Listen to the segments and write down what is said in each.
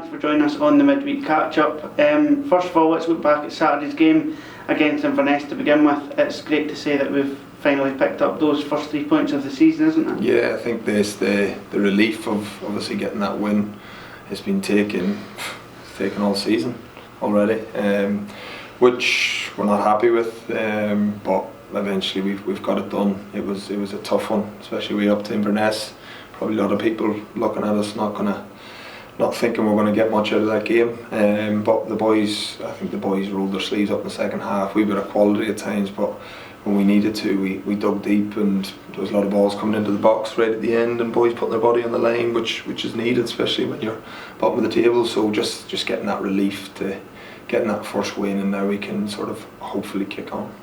thanks for joining us on the midweek catch-up. First of all, let's look back at Saturday's game against Inverness to begin with. It's great to say that we've finally picked up those first 3 points of the season, isn't it? Yeah, I think there's the relief of obviously getting that win has been taken all season already, which we're not happy with, but eventually we've got it done. It was a tough one, especially way up to Inverness. Probably a lot of people looking at us not thinking we're going to get much out of that game, but I think the boys rolled their sleeves up in the second half. We were a quality at times, but when we needed to, we dug deep, and there was a lot of balls coming into the box right at the end, and boys putting their body on the line, which is needed, especially when you're bottom of the table. So just getting that relief to getting that first win, and now we can sort of hopefully kick on.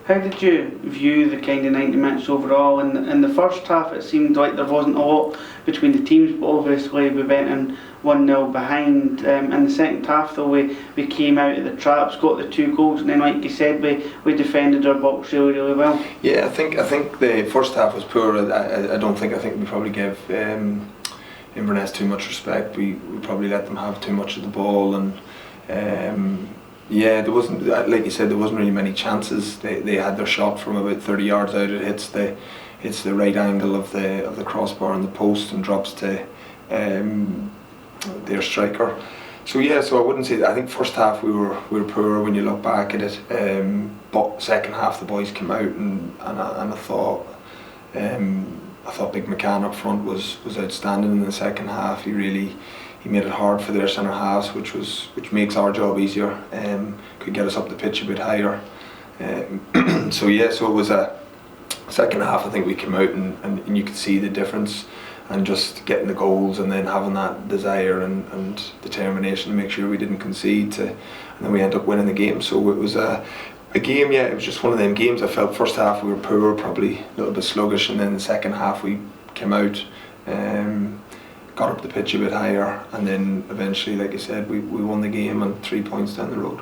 How did you view the kind of 90 minutes overall? In the first half, it seemed like there wasn't a lot between the teams, but obviously we went in 1-0 behind. In the second half, though, we came out of the traps, got the 2 goals, and then, like you said, we defended our box really well. Yeah, I think the first half was poor. I think we probably gave Inverness too much respect. We probably let them have too much of the ball, and yeah, there wasn't, like you said, there wasn't really many chances. They had their shot from about 30 yards out. It hits the right angle of the crossbar and the post and drops to their striker. So yeah, so I wouldn't say that. I think first half we were poor when you look back at it. But second half the boys came out, and I thought Big McCann up front was outstanding in the second half. He made it hard for their centre halves, which makes our job easier. Could get us up the pitch a bit higher. So it was a second half. I think we came out and you could see the difference, and just getting the goals, and then having that desire and determination to make sure we didn't concede. And then we ended up winning the game. So it was a game. Yeah, it was just one of them games. I felt first half we were poor, probably a little bit sluggish, and then the second half we came out. Got up the pitch a bit higher, and then eventually, like I said, we won the game and 3 points down the road.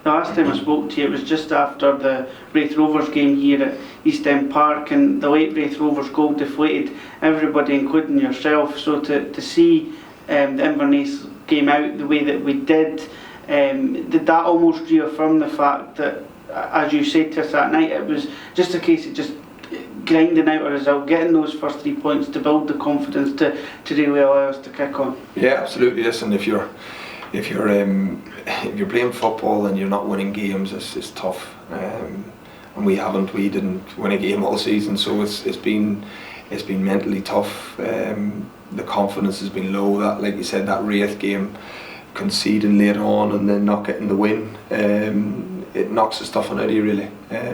The last time I spoke to you, it was just after the Raith Rovers game here at East End Park, and the late Raith Rovers goal deflated everybody, including yourself. So to see the Inverness game out the way that we did that almost reaffirm the fact that, as you said to us that night, it was just a case of just grinding out a result, getting those first 3 points to build the confidence to really allow us to kick on. Yeah, absolutely. Listen, if you're playing football and you're not winning games, it's tough. And we didn't win a game all season, so it's been mentally tough. The confidence has been low. That, like you said, that Raith game, conceding late on and then not getting the win, it knocks the stuffing out of you really.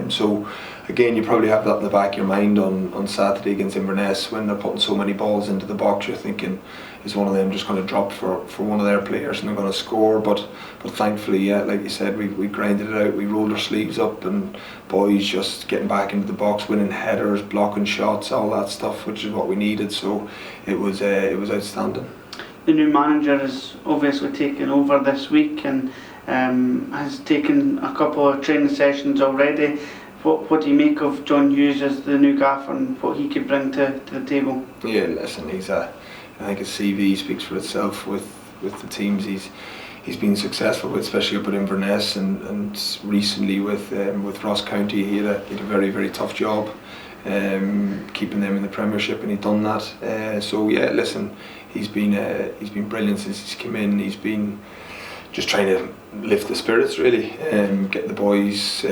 So again, you probably have that in the back of your mind on Saturday against Inverness, when they're putting so many balls into the box. You're thinking, is one of them just going to drop for one of their players and they're going to score? But thankfully, yeah, like you said, we grinded it out. We rolled our sleeves up, and boys just getting back into the box, winning headers, blocking shots, all that stuff, which is what we needed. So it was outstanding. The new manager has obviously taken over this week and has taken a couple of training sessions already. What do you make of John Hughes as the new gaffer and what he could bring to the table? Yeah, listen, I think his CV speaks for itself with the teams he's been successful with, especially up at Inverness, and recently with Ross County. He had a very, very tough job keeping them in the Premiership, and he'd done that. So yeah, listen, he's been brilliant since he's come in. He's been just trying to lift the spirits really, get the boys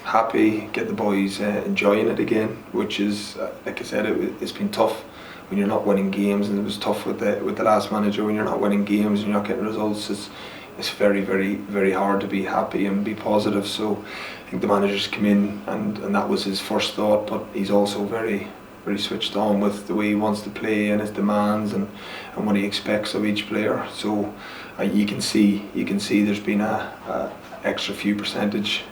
happy, get the boys enjoying it again, which is, like I said, it's been tough when you're not winning games, and it was tough with the last manager. When you're not winning games and you're not getting results, it's very, very, very hard to be happy and be positive. So I think the manager's come in, and that was his first thought, but he's also very, very switched on with the way he wants to play and his demands and what he expects of each player. So you can see there's been a extra few percentage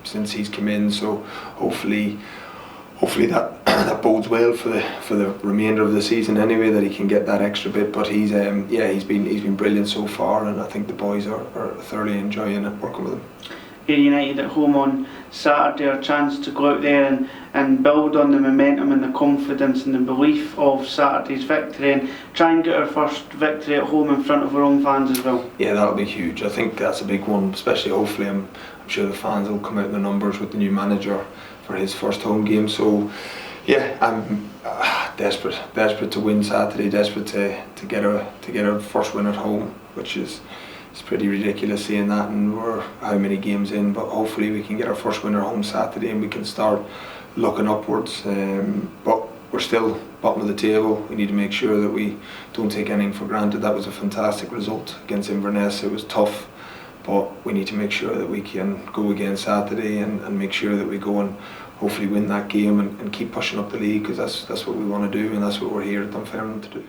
since he's come in. So hopefully that bodes well for the remainder of the season anyway, that he can get that extra bit. But he's been brilliant so far, and I think the boys are thoroughly enjoying it, working with him. United at home on Saturday a chance to go out there and build on the momentum and the confidence and the belief of Saturday's victory and try and get our first victory at home in front of our own fans as well. Yeah, that'll be huge. I think that's a big one, especially hopefully I'm sure the fans will come out in the numbers with the new manager for his first home game. So yeah, I'm desperate to win Saturday, desperate to get our first win at home, which is it's pretty ridiculous seeing that, and we're how many games in, but hopefully we can get our first win at home Saturday and we can start looking upwards. But we're still bottom of the table. We need to make sure that we don't take anything for granted. That was a fantastic result against Inverness. It was tough, but we need to make sure that we can go again Saturday and make sure that we go and hopefully win that game and keep pushing up the league, because that's what we want to do, and that's what we're here at Dunfermline to do.